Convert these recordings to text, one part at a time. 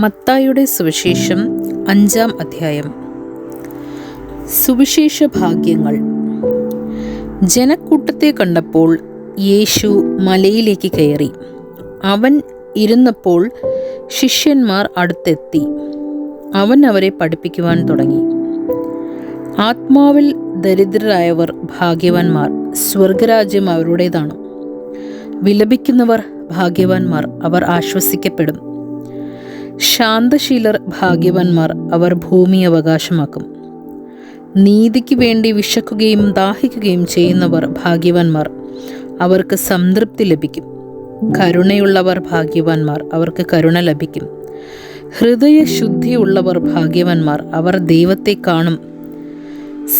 മത്തായിയുടെ സുവിശേഷം 5-ാം അധ്യായം. സുവിശേഷ ഭാഗ്യങ്ങൾ. ജനക്കൂട്ടത്തെ കണ്ടപ്പോൾ യേശു മലയിലേക്ക് കയറി. അവൻ ഇരുന്നപ്പോൾ ശിഷ്യന്മാർ അടുത്തെത്തി. അവൻ അവരെ പഠിപ്പിക്കുവാൻ തുടങ്ങി. ആത്മാവിൽ ദരിദ്രരായവർ ഭാഗ്യവാന്മാർ, സ്വർഗരാജ്യം അവരുടേതാണ്. വിലപിക്കുന്നവർ ഭാഗ്യവാന്മാർ, അവർ ആശ്വസിക്കപ്പെടും. ശാന്തശീലർ ഭാഗ്യവാന്മാർ, അവർ ഭൂമി അവകാശമാക്കും. നീതിക്ക് വേണ്ടി വിശക്കുകയും ദാഹിക്കുകയും ചെയ്യുന്നവർ ഭാഗ്യവാന്മാർ, അവർക്ക് സംതൃപ്തി ലഭിക്കും. കരുണയുള്ളവർ ഭാഗ്യവാന്മാർ, അവർക്ക് കരുണ ലഭിക്കും. ഹൃദയശുദ്ധിയുള്ളവർ ഭാഗ്യവാന്മാർ, അവർ ദൈവത്തെ കാണും.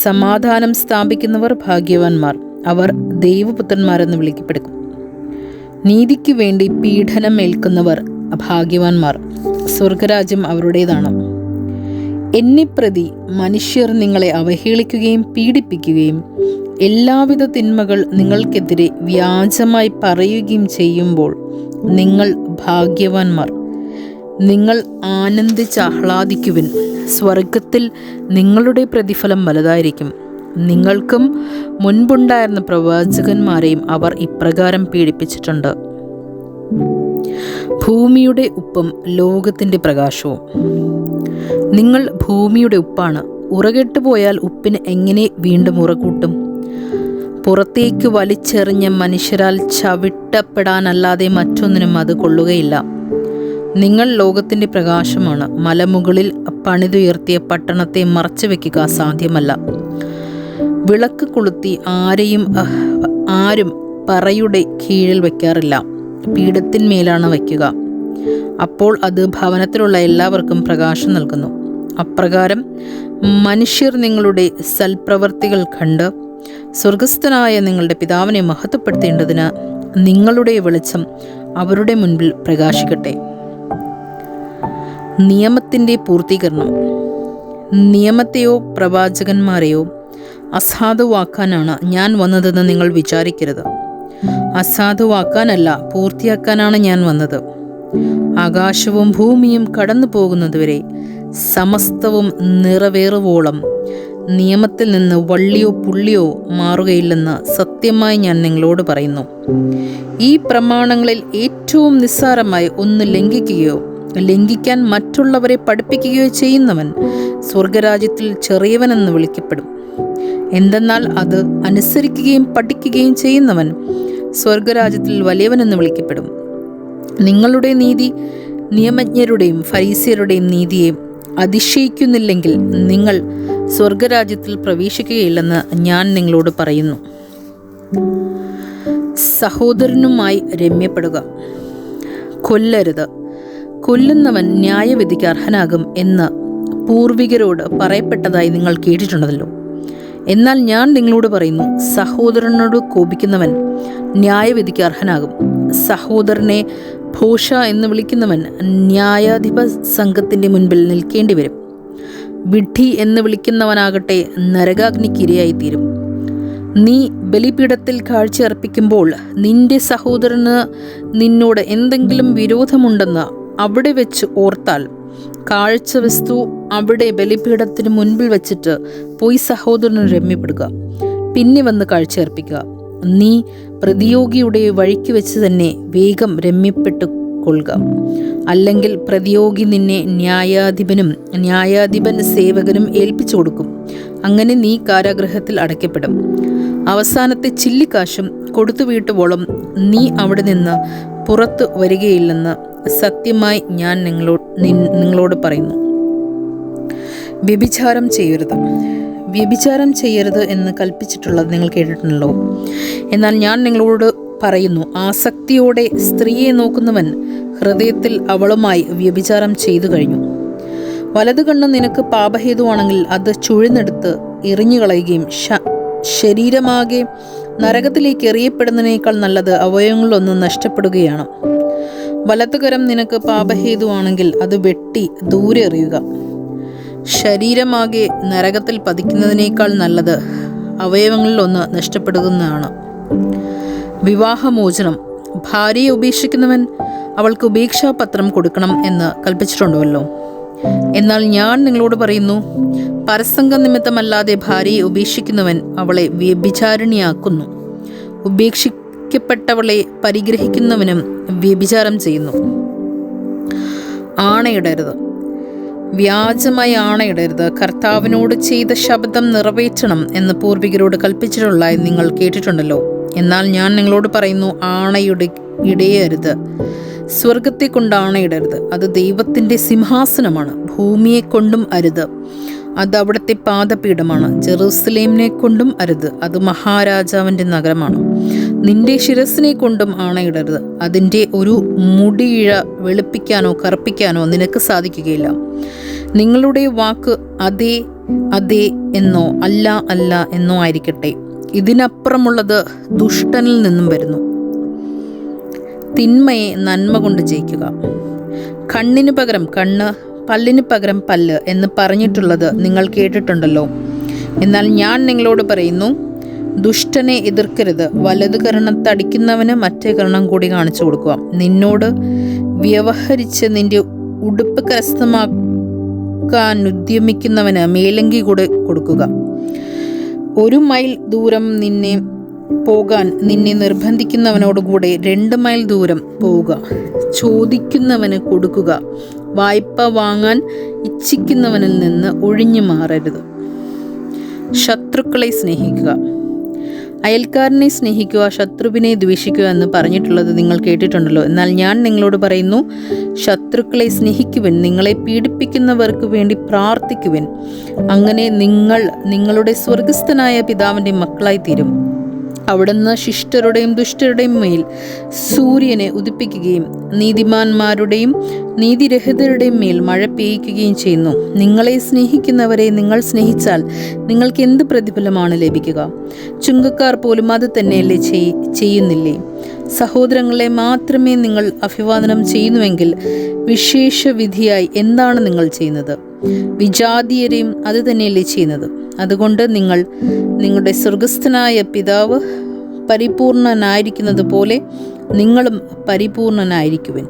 സമാധാനം സ്ഥാപിക്കുന്നവർ ഭാഗ്യവാന്മാർ, അവർ ദൈവപുത്രന്മാരെന്ന് വിളിക്കപ്പെടും. നീതിക്ക് വേണ്ടി പീഡനം ഏൽക്കുന്നവർ ഭാഗ്യവാന്മാർ, സ്വർഗരാജ്യം അവരുടേതാണ്. എന്നെപ്രതി മനുഷ്യർ നിങ്ങളെ അവഹേളിക്കുകയും പീഡിപ്പിക്കുകയും എല്ലാവിധ തിന്മകൾ നിങ്ങൾക്കെതിരെ വ്യാജമായി പറയുകയും ചെയ്യുമ്പോൾ നിങ്ങൾ ഭാഗ്യവാന്മാർ. നിങ്ങൾ ആനന്ദിച്ചാഹ്ലാദിക്കുവിൻ, സ്വർഗത്തിൽ നിങ്ങളുടെ പ്രതിഫലം വലുതായിരിക്കും. നിങ്ങൾക്കും മുൻപുണ്ടായിരുന്ന പ്രവാചകന്മാരെയും അവർ ഇപ്രകാരം പീഡിപ്പിച്ചിട്ടുണ്ട്. ഭൂമിയുടെ ഉപ്പും ലോകത്തിൻ്റെ പ്രകാശവും. നിങ്ങൾ ഭൂമിയുടെ ഉപ്പാണ്. ഉറകെട്ടു പോയാൽ ഉപ്പിന് എങ്ങനെ വീണ്ടും ഉറകൂട്ടും? പുറത്തേക്ക് വലിച്ചെറിഞ്ഞ മനുഷ്യരാൽ ചവിട്ടപ്പെടാനല്ലാതെ മറ്റൊന്നിനും അത് കൊള്ളുകയില്ല. നിങ്ങൾ ലോകത്തിൻ്റെ പ്രകാശമാണ്. മലമുകളിൽ പണിതുയർത്തിയ പട്ടണത്തെ മറച്ചു വയ്ക്കുക സാധ്യമല്ല. വിളക്ക് കൊളുത്തി ആരും പറയുടെ കീഴിൽ വയ്ക്കാറില്ല, പീഠത്തിന്മേലാണ് വയ്ക്കുക. അപ്പോൾ അത് ഭവനത്തിലുള്ള എല്ലാവർക്കും പ്രകാശം നൽകുന്നു. അപ്രകാരം മനുഷ്യർ നിങ്ങളുടെ സൽപ്രവർത്തികൾ കണ്ട് സ്വർഗസ്ഥനായ നിങ്ങളുടെ പിതാവിനെ മഹത്വപ്പെടുത്തേണ്ടതിന് നിങ്ങളുടെ വെളിച്ചം അവരുടെ മുൻപിൽ പ്രകാശിക്കട്ടെ. നിയമത്തിൻ്റെ പൂർത്തീകരണം. നിയമത്തെയോ പ്രവാചകന്മാരെയോ അസാധുവാക്കാനാണ് ഞാൻ വന്നതെന്ന് നിങ്ങൾ വിചാരിക്കരുത്. അസാധുവാക്കാനല്ല, പൂർത്തിയാക്കാനാണ് ഞാൻ വന്നത്. ആകാശവും ഭൂമിയും കടന്നു പോകുന്നതുവരെ സമസ്തവും നിറവേറുവോളം നിയമത്തിൽ നിന്ന് വള്ളിയോ പുള്ളിയോ മാറുകയില്ലെന്ന് സത്യമായി ഞാൻ നിങ്ങളോട് പറയുന്നു. ഈ പ്രമാണങ്ങളിൽ ഏറ്റവും നിസ്സാരമായി ഒന്ന് ലംഘിക്കുകയോ ലംഘിക്കാൻ മറ്റുള്ളവരെ പഠിപ്പിക്കുകയോ ചെയ്യുന്നവൻ സ്വർഗരാജ്യത്തിൽ ചെറിയവനെന്ന് വിളിക്കപ്പെടും. എന്തെന്നാൽ അത് അനുസരിക്കുകയും പഠിക്കുകയും ചെയ്യുന്നവൻ സ്വർഗരാജ്യത്തിൽ വലിയവനെന്ന് വിളിക്കപ്പെടും. നിങ്ങളുടെ നീതി നിയമജ്ഞരുടെയും ഫരീസിയരുടെയും നീതിയെ അതിശയിക്കുന്നില്ലെങ്കിൽ നിങ്ങൾ സ്വർഗരാജ്യത്തിൽ പ്രവേശിക്കുകയില്ലെന്ന് ഞാൻ നിങ്ങളോട് പറയുന്നു. സഹോദരനുമായി രമ്യപ്പെടുക. കൊല്ലരുത്. കൊല്ലുന്നവൻ ന്യായവിധിക്ക് അർഹനാകും എന്ന് പൂർവികരോട് പറയപ്പെട്ടതായി നിങ്ങൾ കേട്ടിട്ടുണ്ടല്ലോ. എന്നാൽ ഞാൻ നിങ്ങളോട് പറയുന്നു, സഹോദരനോട് കോപിക്കുന്നവൻ ന്യായവിധിക്ക് അർഹനാകും. സഹോദരനെ ഭോഷ എന്ന് വിളിക്കുന്നവൻ ന്യായാധിപ സംഘത്തിൻ്റെ മുൻപിൽ നിൽക്കേണ്ടി വരും. വിഡ്ഢി എന്ന് വിളിക്കുന്നവനാകട്ടെ നരകാഗ്നിക്ക് ഇരയായിത്തീരും. നീ ബലിപീഠത്തിൽ കാഴ്ച അർപ്പിക്കുമ്പോൾ നിന്റെ സഹോദരന് നിന്നോട് എന്തെങ്കിലും വിരോധമുണ്ടെന്ന് അവിടെ വെച്ച് ഓർത്താൽ കാഴ്ച വസ്തു അവിടെ ബലിപീഠത്തിന് മുൻപിൽ വെച്ചിട്ട് പോയി സഹോദരന് രമ്യപ്പെടുക, പിന്നെ വന്ന് കാഴ്ച അർപ്പിക്കുക. നീ പ്രതിയോഗിയുടെ വഴിക്ക് വെച്ച് തന്നെ വേഗം രമ്യപ്പെട്ടു കൊള്ളുക. അല്ലെങ്കിൽ പ്രതിയോഗി നിന്നെ ന്യായാധിപൻ സേവകനും ഏൽപ്പിച്ചു കൊടുക്കും. അങ്ങനെ നീ കാരാഗൃഹത്തിൽ അടയ്ക്കപ്പെടും. അവസാനത്തെ ചില്ലിക്കാശും കൊടുത്തു വീട്ടുവോളം നീ അവിടെ നിന്ന് പുറത്തു വരികയില്ലെന്ന് സത്യമായി ഞാൻ നിങ്ങളോട് പറയുന്നു. വ്യഭിചാരം ചെയ്യരുത്. വ്യഭിചാരം ചെയ്യരുത് എന്ന് കൽപ്പിച്ചിട്ടുള്ളത് നിങ്ങൾ കേട്ടിട്ടുണ്ടല്ലോ. എന്നാൽ ഞാൻ നിങ്ങളോട് പറയുന്നു, ആസക്തിയോടെ സ്ത്രീയെ നോക്കുന്നവൻ ഹൃദയത്തിൽ അവളുമായി വ്യഭിചാരം ചെയ്തു കഴിഞ്ഞു. വലതു കണ്ണ് നിനക്ക് പാപഹേതുവാണെങ്കിൽ അത് ചുഴിന്നെടുത്ത് എറിഞ്ഞുകളയുകയും ശരീരമാകെ നരകത്തിലേക്ക് എറിയപ്പെടുന്നതിനേക്കാൾ നല്ലത് അവയവങ്ങളിലൊന്ന് നഷ്ടപ്പെടുകയാണ്. വലതുകരം നിനക്ക് പാപഹേതുവാണെങ്കിൽ അത് വെട്ടി ദൂരെ എറിയുക. ശരീരമാകെ നരകത്തിൽ പതിക്കുന്നതിനേക്കാൾ നല്ലത് അവയവങ്ങളിലൊന്ന് നഷ്ടപ്പെടുന്നതാണ്. വിവാഹമോചനം. ഭാര്യയെ ഉപേക്ഷിക്കുന്നവൻ അവൾക്ക് ഉപേക്ഷാപത്രം കൊടുക്കണം എന്ന് കൽപ്പിച്ചിട്ടുണ്ടല്ലോ. എന്നാൽ ഞാൻ നിങ്ങളോട് പറയുന്നു, പരസംഗം നിമിത്തമല്ലാതെ ഭാര്യയെ ഉപേക്ഷിക്കുന്നവൻ അവളെ വ്യഭിചാരിണിയാക്കുന്നു. ഉപേക്ഷിക്കപ്പെട്ടവളെ പരിഗ്രഹിക്കുന്നവനും വ്യഭിചാരം ചെയ്യുന്നു. ആണയിടരുത്. വ്യാജമായി ആണയിടരുത്. കർത്താവിനോട് ചെയ്ത ശബ്ദം നിറവേറ്റണം എന്ന് പൂർവികരോട് കൽപ്പിച്ചിട്ടുള്ളതായി നിങ്ങൾ കേട്ടിട്ടുണ്ടല്ലോ. എന്നാൽ ഞാൻ നിങ്ങളോട് പറയുന്നു, ഇടയരുത്. സ്വർഗത്തെ കൊണ്ട് ആണയിടരുത്, അത് ദൈവത്തിൻ്റെ സിംഹാസനമാണ്. ഭൂമിയെ കൊണ്ടും അരുത്, അത് അവിടുത്തെ പാദപീഠമാണ്. ജെറൂസലേമിനെ കൊണ്ടും അരുത്, അത് മഹാരാജാവിൻ്റെ നഗരമാണ്. നിന്റെ ശിരസിനെ കൊണ്ടും ആണയിടരുത്, അതിൻ്റെ ഒരു മുടിയിഴ വെളുപ്പിക്കാനോ കറുപ്പിക്കാനോ നിനക്ക് സാധിക്കുകയില്ല. നിങ്ങളുടെ വാക്ക് അതെ അതെ എന്നോ അല്ല അല്ല എന്നോ ആയിരിക്കട്ടെ. ഇതിനപ്പുറമുള്ളത് ദുഷ്ടനിൽ നിന്നും വരുന്നു. തിന്മയെ നന്മ കൊണ്ട് ജയിക്കുക. കണ്ണിന് പകരം കണ്ണ്, പല്ലിന് പകരം പല്ല് എന്ന് പറഞ്ഞിട്ടുള്ളത് നിങ്ങൾ കേട്ടിട്ടുണ്ടല്ലോ. എന്നാൽ ഞാൻ നിങ്ങളോട് പറയുന്നു, ദുഷ്ടനെ എതിർക്കരുത്. വലതു കർണത്തടിക്കുന്നവന് മറ്റേ കർണം കൂടി കാണിച്ചു കൊടുക്കുക. നിന്നോട് വ്യവഹരിച്ച് നിന്റെ ഉടുപ്പ് കരസ്ഥമാക്കാൻ ഉദ്യമിക്കുന്നവന് മേലങ്കി കൂടെ കൊടുക്കുക. 1 മൈൽ ദൂരം പോകാൻ നിന്നെ നിർബന്ധിക്കുന്നവനോടുകൂടെ 2 മൈൽ ദൂരം പോവുക. ചോദിക്കുന്നവന് കൊടുക്കുക. വായ്പ വാങ്ങാൻ ഇച്ഛിക്കുന്നവനിൽ നിന്ന് ഒഴിഞ്ഞു മാറരുത്. ശത്രുക്കളെ സ്നേഹിക്കുക. അയൽക്കാരനെ സ്നേഹിക്കുക, ശത്രുവിനെ ദ്വേഷിക്കുക എന്ന് പറഞ്ഞിട്ടുള്ളത് നിങ്ങൾ കേട്ടിട്ടുണ്ടല്ലോ. എന്നാൽ ഞാൻ നിങ്ങളോട് പറയുന്നു, ശത്രുക്കളെ സ്നേഹിക്കുവിൻ, നിങ്ങളെ പീഡിപ്പിക്കുന്നവർക്ക് വേണ്ടി പ്രാർത്ഥിക്കുവിൻ. അങ്ങനെ നിങ്ങൾ നിങ്ങളുടെ സ്വർഗസ്ഥനായ പിതാവിൻ്റെ മക്കളായി തീരും. അവിടുന്ന് ശിഷ്ടരുടെയും ദുഷ്ടരുടെയും മേൽ സൂര്യനെ ഉദിപ്പിക്കുകയും നീതിമാന്മാരുടെയും നീതിരഹിതരുടെയും മേൽ മഴ പെയ്യിക്കുകയും ചെയ്യുന്നു. നിങ്ങളെ സ്നേഹിക്കുന്നവരെ നിങ്ങൾ സ്നേഹിച്ചാൽ നിങ്ങൾക്ക് എന്ത് പ്രതിഫലമാണ് ലഭിക്കുക? ചുങ്കക്കാർ പോലും അത് തന്നെയല്ലേ ചെയ്യുന്നില്ലേ? സഹോദരങ്ങളെ മാത്രമേ നിങ്ങൾ അഭിവാദനം ചെയ്യുന്നുവെങ്കിൽ വിശേഷ വിധിയായി എന്താണ് നിങ്ങൾ ചെയ്യുന്നത്? വിജാതീയരെയും അത് തന്നെയല്ലേ ചെയ്യുന്നത്? അതുകൊണ്ട് നിങ്ങൾ നിങ്ങളുടെ സ്വർഗസ്ഥനായ പിതാവ് പരിപൂർണനായിരിക്കുന്നത് പോലെ നിങ്ങളും പരിപൂർണനായിരിക്കുവിൻ.